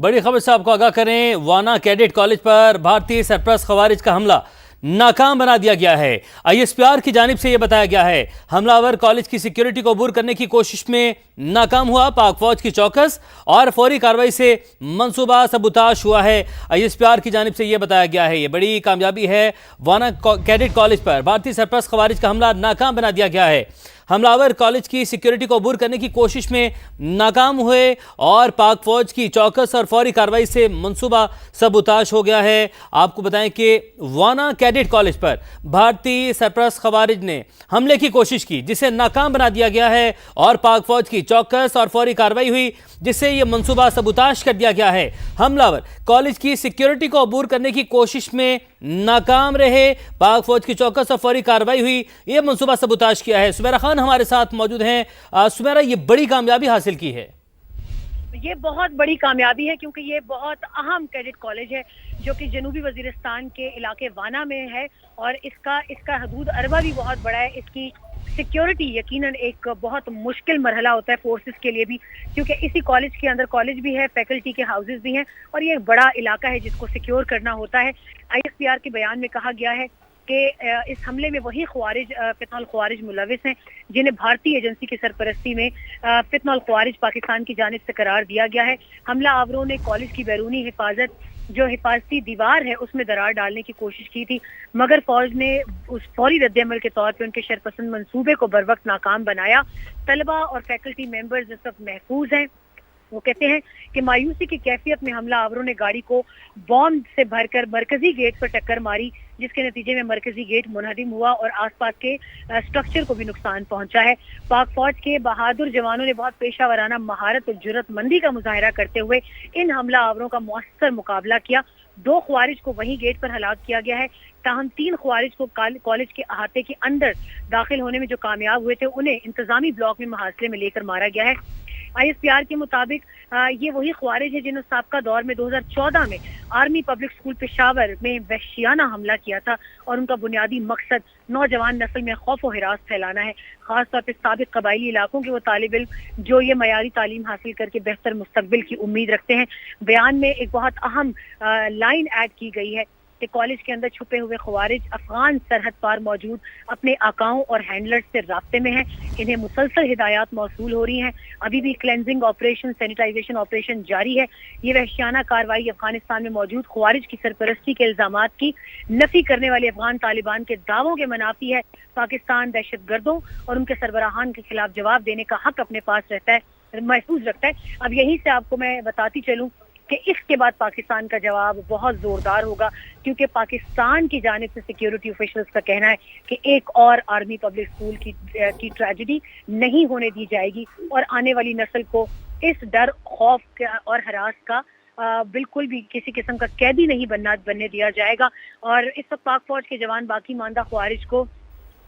बड़ी खबर से आपको आगाह करें, वाना कैडेट कॉलेज पर भारतीय सरपरस्त खवारिज का हमला नाकाम बना दिया गया है। आईएसपीआर की जानिब से यह बताया गया है हमलावर कॉलेज की सिक्योरिटी को अबूर करने की कोशिश में नाकाम हुआ। पाक फौज की चौकस और फौरी कार्रवाई से मंसूबा सबूताश हुआ है। आईएसपीआर की जानिब से यह बताया गया है, यह बड़ी कामयाबी है। वाना कैडेट कॉलेज पर भारतीय सरपरस्त खवारिज का हमला नाकाम बना दिया गया है। हमलावर कॉलेज की सिक्योरिटी को अबूर करने की कोशिश में नाकाम हुए और पाक फौज की चौकस और फौरी कार्रवाई से मंसूबा सबूताश हो गया है। आपको बताएं कि वाना कैडेट कॉलेज पर भारतीय सरपरस्त खवारिज ने हमले की कोशिश की, जिसे नाकाम बना दिया गया है और पाक फौज की चौकस और फौरी कार्रवाई हुई, जिससे यह मंसूबा सबूताश कर दिया गया है। हमलावर कॉलेज की सिक्योरिटी को अबूर करने की कोशिश में नाकाम रहे, पाक फौज की चौकस और फौरी कार्रवाई हुई, यह मंसूबा सबूताश किया है। सुमेरा खान हमारे साथ मौजूद हैं। सुमेरा, ये बड़ी कामयाबी हासिल की है। ये बहुत बड़ी कामयाबी है क्योंकि ये बहुत अहम कैडेट कॉलेज है जो कि जनूबी वजीरिस्तान के इलाके वाना में है और इसका हदूद अरबा भी बहुत बड़ा है। इसकी सिक्योरिटी यकीनन एक बहुत मुश्किल मरहला होता है फोर्सेस के लिए भी, क्योंकि इसी कॉलेज के अंदर कॉलेज भी है, फैकल्टी के हाउसेस भी हैं और ये एक बड़ा इलाका है जिसको सिक्योर करना होता है। आईएसपीआर के बयान में कहा गया है कि इस हमले में वही फितनल ख्वारिज मुलविस हैं जिन्हें भारतीय एजेंसी की सरपरस्ती में फितनल ख्वारिज पाकिस्तान की जानिब से करार दिया गया है। हमला आवरों ने कॉलेज की बैरूनी हिफाजत, जो हिफाजती दीवार है, उसमें दरार डालने की कोशिश की थी, मगर फौज ने उस फौरी रद्द-ए-अमल के तौर पे उनके शरपसंद मंसूबे को बर वक्त नाकाम बनाया। तलबा और फैकल्टी मेंबर्स इस वक्त महफूज हैं। वो कहते हैं कि मायूसी की कैफियत में हमला आवरों ने गाड़ी को बॉम्ब से भरकर मरकजी गेट पर टक्कर मारी, जिसके नतीजे में मरकजी गेट मुनहदिम हुआ और आसपास के स्ट्रक्चर को भी नुकसान पहुंचा है। पाक फौज के बहादुर जवानों ने बहुत पेशावराना महारत और जुर्रतमंदी का मुजाहिरा करते हुए इन हमला आवरों का मौसर मुकाबला किया। 2 ख्वारिज को वहीं गेट पर हलाक किया गया है। ताहम 3 ख्वारिज को कॉलेज के अहाते के अंदर दाखिल होने में जो कामयाब हुए थे उन्हें इंतजामी ब्लॉक में मुहासरे में लेकर मारा गया है। आईएसपीआर के मुताबिक ये वही ख्वारिज है जिन्होंने साबका दौर में 2014 में आर्मी पब्लिक स्कूल पेशावर में वहशियाना हमला किया था और उनका बुनियादी मकसद नौजवान नस्ल में खौफ और हिरास फैलाना है, खासतौर पर साबिक कबायली इलाकों के वो तालिब इल्म जो ये मयारी तालीम हासिल करके बेहतर मुस्तकबिल की उम्मीद रखते हैं। बयान में एक बहुत अहम लाइन ऐड की गई है कि कॉलेज के अंदर छुपे हुए ख्वारिज अफगान सरहद पार मौजूद अपने आकाओं और हैंडलर्स से राब्ते में हैं। इन्हें मुसलसल हिदायत मौसूल हो रही हैं। अभी भी क्लेंजिंग ऑपरेशन, सैनिटाइजेशन ऑपरेशन जारी है। ये वहशियाना कार्रवाई अफगानिस्तान में मौजूद ख्वारिज की सरपरस्ती के इल्जामात की नफी करने वाले अफगान तालिबान के दावों के मनाफी है। पाकिस्तान दहशत गर्दों और उनके सरबराहान के खिलाफ जवाब देने का हक अपने पास रहता है, महफूज रखता है। अब यहीं से आपको मैं बताती चलूं कि इसके बाद पाकिस्तान का जवाब बहुत जोरदार होगा, क्योंकि पाकिस्तान की जानिब से सिक्योरिटी ऑफिशियल्स का कहना है कि एक और आर्मी पब्लिक स्कूल की ट्रेजेडी नहीं होने दी जाएगी और आने वाली नस्ल को इस डर, खौफ और हरास का बिल्कुल भी किसी किस्म का कैदी नहीं बनने दिया जाएगा। और इस वक्त पाक फौज के जवान बाकी मानदा ख्वारिज को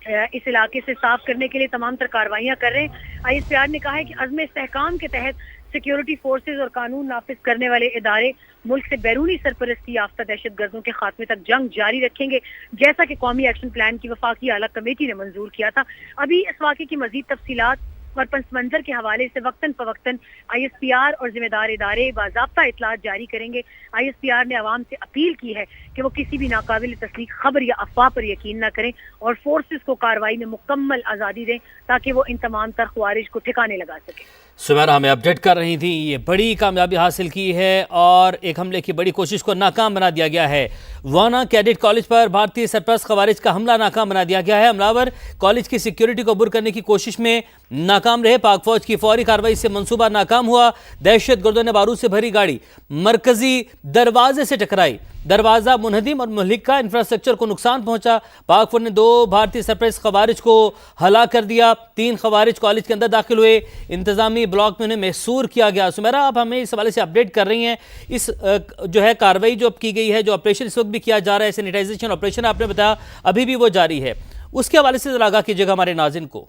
इस इलाके से साफ करने के लिए तमाम तर कार्रवाइयां कर रहे हैं। आईएसपीआर ने कहा है कि अज़्म इस्तेहकाम के तहत सिक्योरिटी फोर्सेज और कानून नाफिज करने वाले इदारे मुल्क से बैरूनी सरपरस्ती याफ्ता दहशत गर्दों के खात्मे तक जंग जारी रखेंगे, जैसा कि कौमी एक्शन प्लान की वफाकी आला कमेटी ने मंजूर किया था। अभी इस वाक़े की मजीद तफसीलात और पस मंजर के हवाले से वक्तन फवक्तन आईएसपीआर और जिम्मेदार इदारे बाज़ाब्ता इतलात जारी करेंगे। आईएसपीआर ने आवाम से अपील की है कि वो किसी भी नाकाबिल तस्दीक खबर या अफवाह पर यकीन न करें और फोर्सेस को कार्रवाई में मुकम्मल आज़ादी दें ताकि वो इन तमाम तर ख्वारिज को ठिकाने लगा सके। सुमेरा हमें अपडेट कर रही थी, ये बड़ी कामयाबी हासिल की है और एक हमले की बड़ी कोशिश को नाकाम बना दिया गया है। वाना कैडेट कॉलेज पर भारतीय सरपरस्त खवारिज का हमला नाकाम बना दिया गया है। हमलावर कॉलेज की सिक्योरिटी को अबूर करने की कोशिश में नाकाम रहे, पाक फौज की फौरी कार्रवाई से मंसूबा नाकाम हुआ। दहशत गर्दों ने बारूद से भरी गाड़ी मरकजी दरवाजे से टकराई, दरवाजा मुनहदिम और मुहलिक का इंफ्रास्ट्रक्चर को नुकसान पहुंचा। पाक फौज ने 2 भारतीय सरपरस्त खवारिज को हलाक कर दिया। 3 खवारिज कॉलेज के अंदर दाखिल हुए, इंतजामी ब्लॉक में उन्हें महसूर किया गया। सुमेरा, आप हमें इस हवाले से अपडेट कर रही हैं, इस जो है कार्रवाई जो अब की गई है, जो ऑपरेशन इस वक्त भी किया जा रहा है, सैनिटाइजेशन ऑपरेशन आपने बताया अभी भी वो जारी है, उसके हवाले से जरा आगाह कीजिएगा हमारे नाज़रीन को।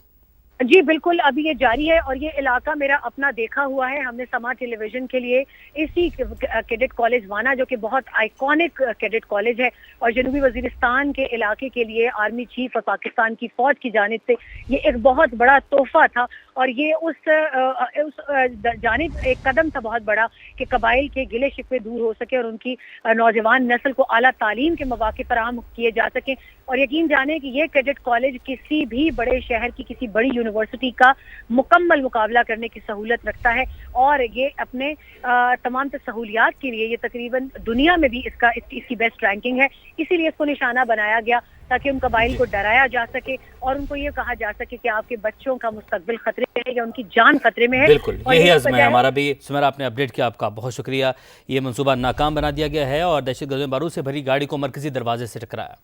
जी बिल्कुल, अभी ये जारी है और ये इलाका मेरा अपना देखा हुआ है। हमने समा टेलीविजन के लिए इसी कैडेट कॉलेज वाना, जो कि बहुत आइकॉनिक कैडेट कॉलेज है और जनूबी वजीरिस्तान के इलाके के लिए आर्मी चीफ और पाकिस्तान की फौज की जानिब से ये एक बहुत बड़ा तोहफा था اور یہ اس جانب ایک قدم تھا بہت بڑا کہ قبائل کے گلے شکوے دور ہو سکے اور ان کی نوجوان نسل کو اعلیٰ تعلیم کے مواقع فراہم کیے جا سکیں. اور یقین جانیں کہ یہ کیڈٹ کالج کسی بھی بڑے شہر کی کسی بڑی یونیورسٹی کا مکمل مقابلہ کرنے کی سہولت رکھتا ہے, اور یہ اپنے تمام سہولیات کے لیے یہ تقریباً دنیا میں بھی اس کی بیسٹ رینکنگ ہے. اسی لیے اس کو نشانہ بنایا گیا تاکہ ان قبائل کو ڈرایا جا سکے اور ان کو یہ کہا جا سکے کہ آپ کے بچوں کا مستقبل خطرے میں ہے یا ان کی جان خطرے میں ہے. بالکل یہی عزم ہے ہمارا بھی. سمیرا, آپ نے اپڈیٹ کیا, آپ کا بہت شکریہ. یہ منصوبہ ناکام بنا دیا گیا ہے اور دہشت گردوں نے بارود سے بھری گاڑی کو مرکزی دروازے سے ٹکرایا.